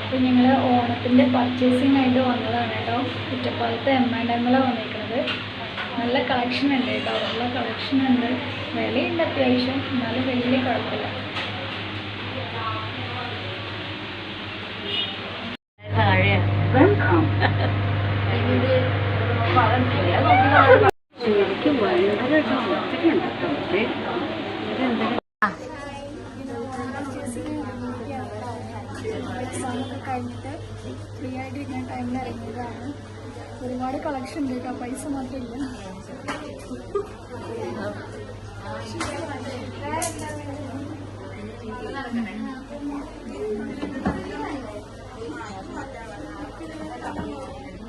അപ്പോൾ ഞങ്ങൾ ഓണത്തിൻ്റെ പർച്ചേസിംഗ് ആയിട്ട് വന്നതാണ് കേട്ടോ. കുറ്റപ്പാലത്ത് M&M'ലാണ് വന്നിരിക്കുന്നത്. നല്ല കളക്ഷൻ ഉണ്ട് കേട്ടോ, നല്ല കളക്ഷൻ ഉണ്ട്. വിലയുണ്ട് അത്യാവശ്യം, എന്നാലും വലിയ കുഴപ്പമില്ല. എക്സാമൊക്കെ കഴിഞ്ഞിട്ട് ഫ്രീ ആയിട്ട് ഇരിക്കുന്ന ടൈമിൽ ഇറങ്ങിയതാണ്. ഒരുപാട് കളക്ഷൻ ഉണ്ട് കേട്ടോ, പൈസ മാത്രമില്ല.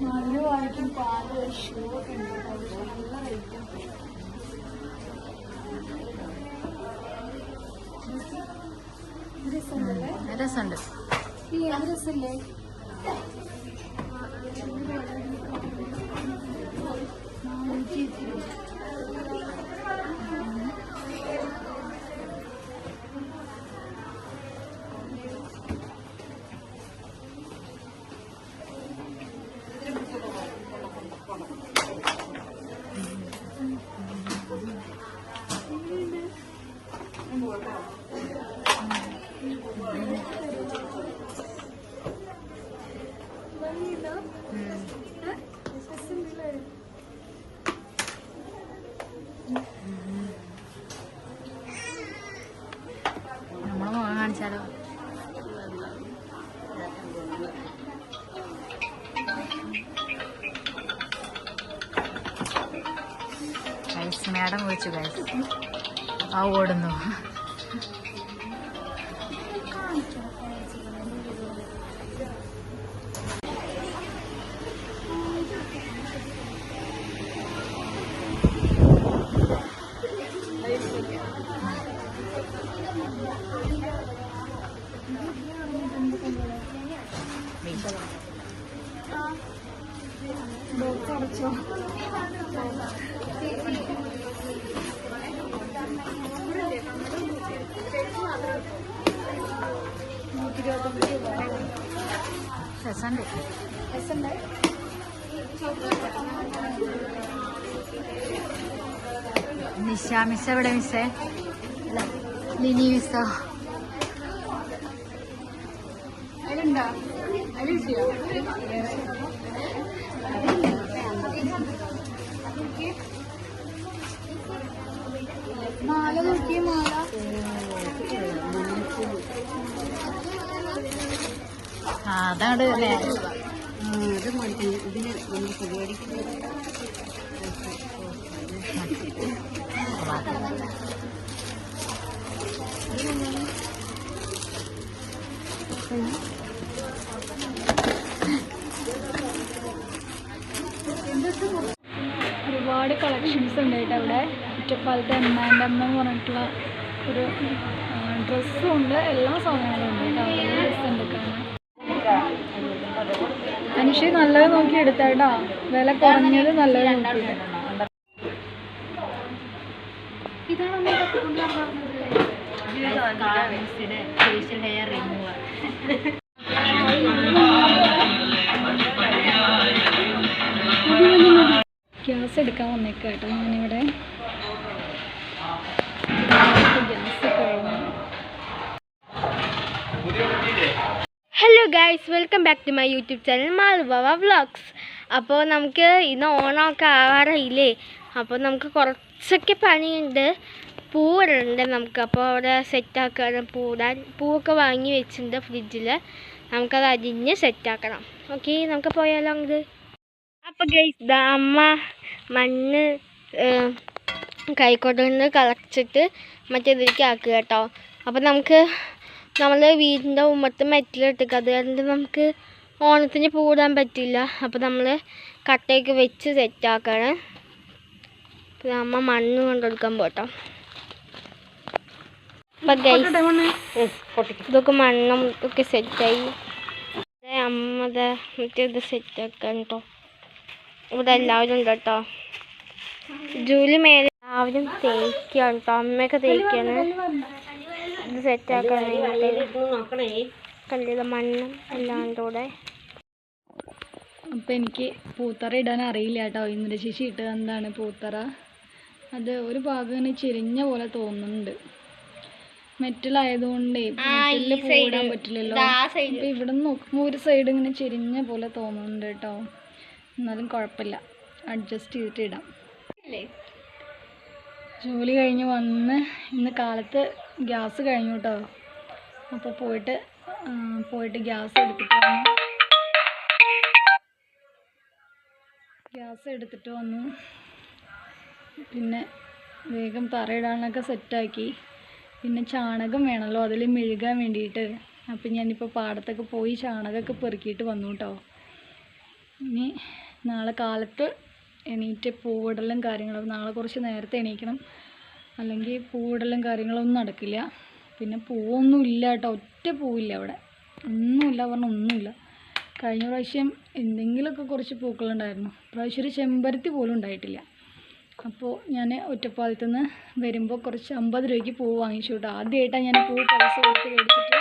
നല്ല വാങ്ങിക്കും, പാല്, ഷൂ ഒക്കെ ഉണ്ട് കേട്ടോ, നല്ല റേറ്റ്. രസമുണ്ട്. ഈ ഏത് രസമല്ലേ? നമ്മളെ മുഖം കാണിച്ചാലോ? മാഡം വിളിച്ചു ഗൈസ്, ആ ഓടുന്നു. അടച്ചോ? രസമുണ്ട്. നിഷ മിസ് എവിടെ? മിസ്സേ ലിനി മിസ്സോ? അതിലുണ്ടോ? അതിൽ മാല നോക്കിയേ, മാല അതാണ് അല്ലേ? ഇത് ഇതിന് നമ്മൾ പരിപാടിക്ക് ഒരുപാട് കളക്ഷൻസ് ഉണ്ട് കേട്ടോ ഇവിടെ. കുറ്റപ്പാലത്തെ M&M എന്ന് പറഞ്ഞിട്ടുള്ള ഒരു ഡ്രസ്സും ഉണ്ട്, എല്ലാ സാധനങ്ങളും ഉണ്ട് കേട്ടോ. നല്ല ഡ്രസ്സുണ്ട് കാണാൻ. അനുഷി നല്ലത് നോക്കി എടുത്തേട്ടാ, വില കുറഞ്ഞത് നല്ലത് നോക്കി. ഇതാണ് ഫേഷ്യൽ ഹെയർ റിമൂവർ. ഗ്യാസ് എടുക്കാൻ വന്നേക്കാം കേട്ടോ ഞാനിവിടെ. ഗ്യാസ് കഴിഞ്ഞു. Hello guys, welcome back to my YouTube channel Malubava vlogs. അപ്പോൾ നമുക്ക് ഇന്ന് ഓണമൊക്കെ ആവാറായില്ലേ, അപ്പോൾ നമുക്ക് കുറച്ചൊക്കെ പണിയുണ്ട്. പൂവിടുന്നുണ്ട് നമുക്ക്, അപ്പോൾ അവിടെ സെറ്റാക്കണം. പൂവൊക്കെ വാങ്ങി വെച്ചിട്ടുണ്ട് ഫ്രിഡ്ജിൽ, നമുക്കത് അരിഞ്ഞ് സെറ്റാക്കണം. ഓക്കെ, നമുക്ക് പോയാലോ അങ്ങോട്ട്. അപ്പോൾ ഗൈസ്, അമ്മ മണ്ണ് കൈക്കോട്ടുകൊണ്ട് കളച്ചിട്ട് മറ്റേതിലേക്ക് ആക്കുക കേട്ടോ. അപ്പോൾ നമുക്ക് നമ്മൾ വീടിൻ്റെ ഉമ്മത്ത് മെറ്റിലിട്ടേക്ക്, അത് കാരണം നമുക്ക് ഓണത്തിന് പൂടാൻ പറ്റില്ല. അപ്പോൾ നമ്മൾ കട്ടയൊക്കെ വെച്ച് സെറ്റാക്കണം. അപ്പോൾ അമ്മ മണ്ണ് കൊണ്ടെടുക്കാൻ പോട്ടോ. അപ്പം ഗൈസ്, ഇതൊക്കെ മണ്ണും ഒക്കെ സെറ്റായി. അമ്മ മറ്റേത് സെറ്റാക്കാൻ കേട്ടോ. ഇവിടെ എല്ലാവരും ഉണ്ട് കേട്ടോ. ജൂലി മേലെ എല്ലാവരും തേക്കാണ് കേട്ടോ. അമ്മയൊക്കെ തേക്കാണ് ഇത് സെറ്റാക്കാൻ. കല്ലിലെ മണ്ണും എല്ലാം കൂടെ. അപ്പോൾ എനിക്ക് പൂത്തറ ഇടാൻ അറിയില്ല കേട്ടോ. ഇന്ദിരശേഷി ഇട്ടത് എന്താണ് പൂത്തറ, അത് ഒരു ഭാഗം ഇങ്ങനെ ചെരിഞ്ഞ പോലെ തോന്നുന്നുണ്ട്. മെറ്റലായതുകൊണ്ടേ മെറ്റലിൽ പൂടാൻ പറ്റില്ലല്ലോ. അപ്പോൾ ഇവിടെ നിന്ന് നോക്കുമ്പോൾ ഒരു സൈഡ് ഇങ്ങനെ ചെരിഞ്ഞ പോലെ തോന്നുന്നുണ്ട് കേട്ടോ. എന്നാലും കുഴപ്പമില്ല, അഡ്ജസ്റ്റ് ചെയ്തിട്ട് ഇടാം. ജോലി കഴിഞ്ഞ് വന്ന് ഇന്ന് കാലത്ത് ഗ്യാസ് കഴിഞ്ഞു കേട്ടോ. അപ്പോൾ പോയിട്ട് ഗ്യാസ് എടുത്തിട്ട് വന്നു. പിന്നെ വേഗം തറയിടാനൊക്കെ സെറ്റാക്കി. പിന്നെ ചാണകം വേണമല്ലോ അതിൽ മെഴുകാൻ വേണ്ടിയിട്ട്. അപ്പം ഞാനിപ്പോൾ പാടത്തൊക്കെ പോയി ചാണകമൊക്കെ പെറുക്കിയിട്ട് വന്നു കേട്ടോ. ഇനി നാളെ കാലത്ത് എണീറ്റ് പൂവിടലും കാര്യങ്ങളും, നാളെ കുറച്ച് നേരത്തെ എണീക്കണം, അല്ലെങ്കിൽ പൂവിടലും കാര്യങ്ങളൊന്നും നടക്കില്ല. പിന്നെ പൂവൊന്നും ഇല്ല കേട്ടോ, ഒറ്റ പൂവില്ല അവിടെ, ഒന്നുമില്ല പറഞ്ഞാൽ ഒന്നുമില്ല. കഴിഞ്ഞ പ്രാവശ്യം എന്തെങ്കിലുമൊക്കെ കുറച്ച് പൂക്കളുണ്ടായിരുന്നു, പ്രാവശ്യം ഒരു ചെമ്പരത്തി പോലും ഉണ്ടായിട്ടില്ല. അപ്പോൾ ഞാൻ ഒറ്റപ്പാലത്തു നിന്ന് വരുമ്പോൾ കുറച്ച് 50 രൂപയ്ക്ക് പൂ വാങ്ങിച്ചു കേട്ടോ. ആദ്യമായിട്ടാണ് ഞാൻ പൂ പൈസ കൊടുത്ത് മേടിച്ചിട്ട്